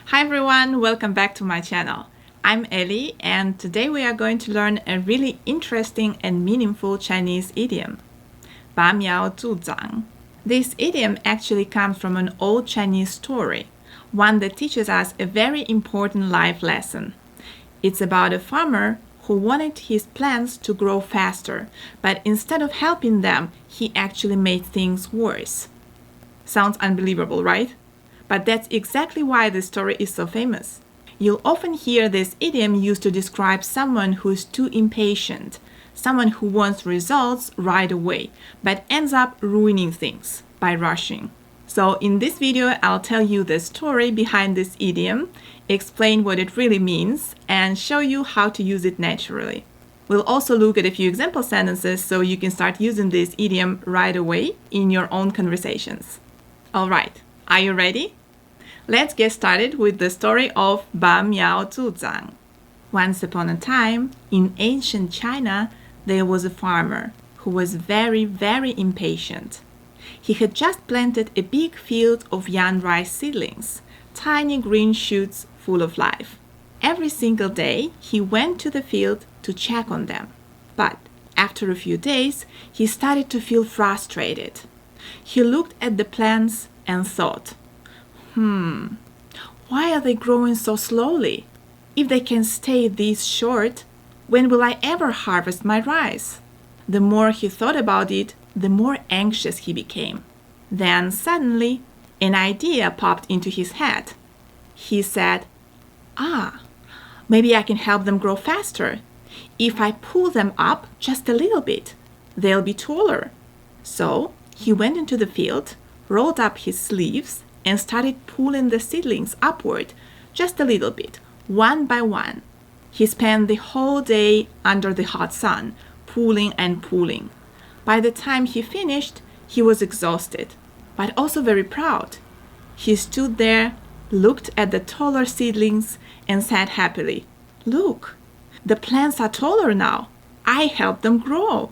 Hi everyone, welcome back to my channel. I'm Ellie and today we are going to learn a really interesting and meaningful Chinese idiom, 拔苗助长. This idiom actually comes from an old Chinese story, one that teaches us a very important life lesson. It's about a farmer who wanted his plants to grow faster, but instead of helping them, he actually made things worse. Sounds unbelievable, right? But that's exactly why this story is so famous. You'll often hear this idiom used to describe someone who is too impatient, someone who wants results right away, but ends up ruining things by rushing. So in this video, I'll tell you the story behind this idiom, explain what it really means, and show you how to use it naturally. We'll also look at a few example sentences so you can start using this idiom right away in your own conversations. Alright, are you ready? Let's get started with the story of 拔苗助长. Once upon a time, in ancient China, there was a farmer who was very, very impatient. He had just planted a big field of young rice seedlings, tiny green shoots full of life. Every single day, he went to the field to check on them. But after a few days, he started to feel frustrated. He looked at the plants and thought, why are they growing so slowly? If they can stay this short, when will I ever harvest my rice? The more he thought about it, the more anxious he became. Then suddenly, an idea popped into his head. He said, maybe I can help them grow faster. If I pull them up just a little bit, they'll be taller. So he went into the field, rolled up his sleeves, and started pulling the seedlings upward just a little bit, one by one. He spent the whole day under the hot sun, pulling and pulling. By the time he finished, he was exhausted, but also very proud. He stood there, looked at the taller seedlings, and said happily, "Look, the plants are taller now. I helped them grow."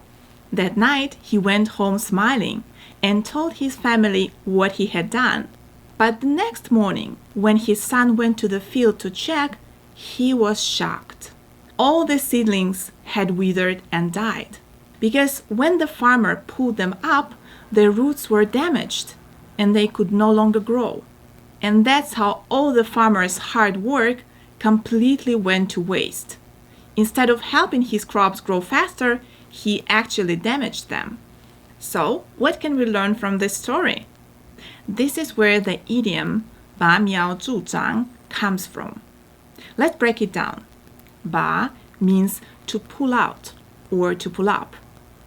That night, he went home smiling and told his family what he had done. But the next morning, when his son went to the field to check, he was shocked. All the seedlings had withered and died, because when the farmer pulled them up, their roots were damaged and they could no longer grow. And that's how all the farmer's hard work completely went to waste. Instead of helping his crops grow faster, he actually damaged them. So, what can we learn from this story? This is where the idiom 拔苗助长 comes from. Let's break it down. 拔 means to pull out or to pull up.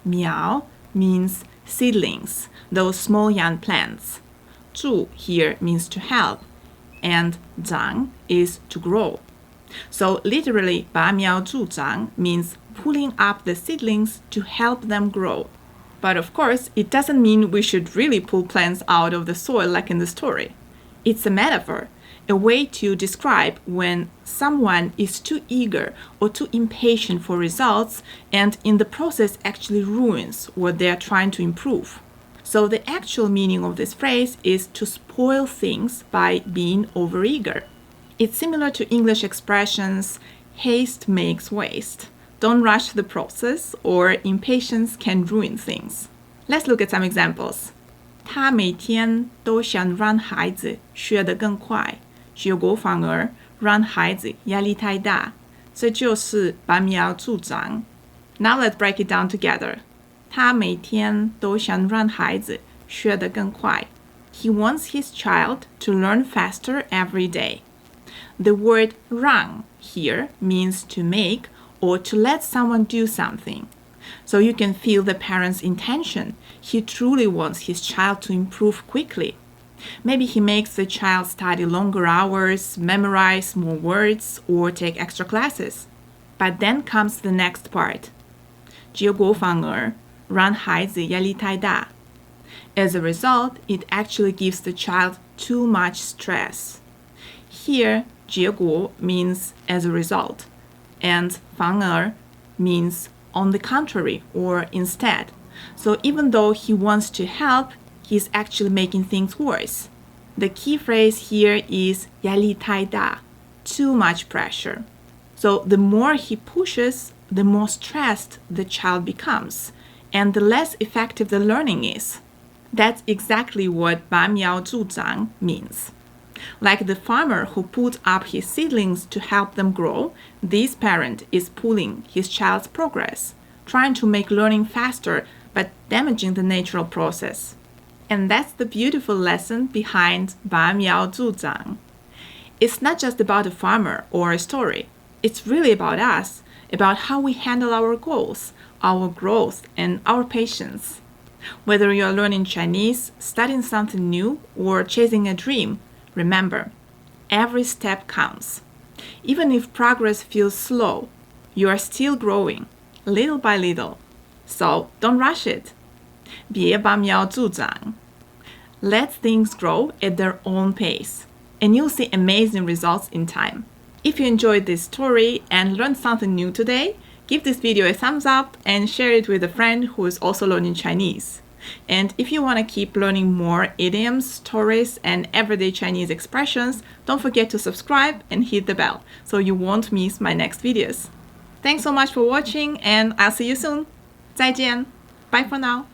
苗 means seedlings, those small young plants. 助 here means to help, and 长 is to grow. So literally, 拔苗助长 means pulling up the seedlings to help them grow. But of course, it doesn't mean we should really pull plants out of the soil like in the story. It's a metaphor, a way to describe when someone is too eager or too impatient for results and in the process actually ruins what they are trying to improve. So the actual meaning of this phrase is to spoil things by being overeager. It's similar to English expressions, haste makes waste. Don't rush the process, or impatience can ruin things. Let's look at some examples. 他每天都想让孩子学得更快，结果反而让孩子压力太大，这就是拔苗助长。Now let's break it down together. 他每天都想让孩子学得更快。He wants his child to learn faster every day. The word 让 here means to make or to let someone do something. So you can feel the parent's intention. He truly wants his child to improve quickly. Maybe he makes the child study longer hours, memorize more words, or take extra classes. But then comes the next part. 结果反而让孩子压力太大. As a result, it actually gives the child too much stress. Here, 结果 means as a result, and 反而 means on the contrary or instead. So even though he wants to help, he's actually making things worse. The key phrase here is 压力太大, too much pressure. So the more he pushes, the more stressed the child becomes, and the less effective the learning is. That's exactly what 拔苗助长 means. Like the farmer who put up his seedlings to help them grow, this parent is pulling his child's progress, trying to make learning faster but damaging the natural process. And that's the beautiful lesson behind 拔苗助长. It's not just about a farmer or a story. It's really about us, about how we handle our goals, our growth, and our patience. Whether you're learning Chinese, studying something new, or chasing a dream, remember, every step counts. Even if progress feels slow, you are still growing, little by little. So don't rush it. 别拔苗助长. Let things grow at their own pace, and you'll see amazing results in time. If you enjoyed this story and learned something new today, give this video a thumbs up and share it with a friend who is also learning Chinese. And if you want to keep learning more idioms, stories, and everyday Chinese expressions, don't forget to subscribe and hit the bell so you won't miss my next videos. Thanks so much for watching, and I'll see you soon. 再见. Bye for now.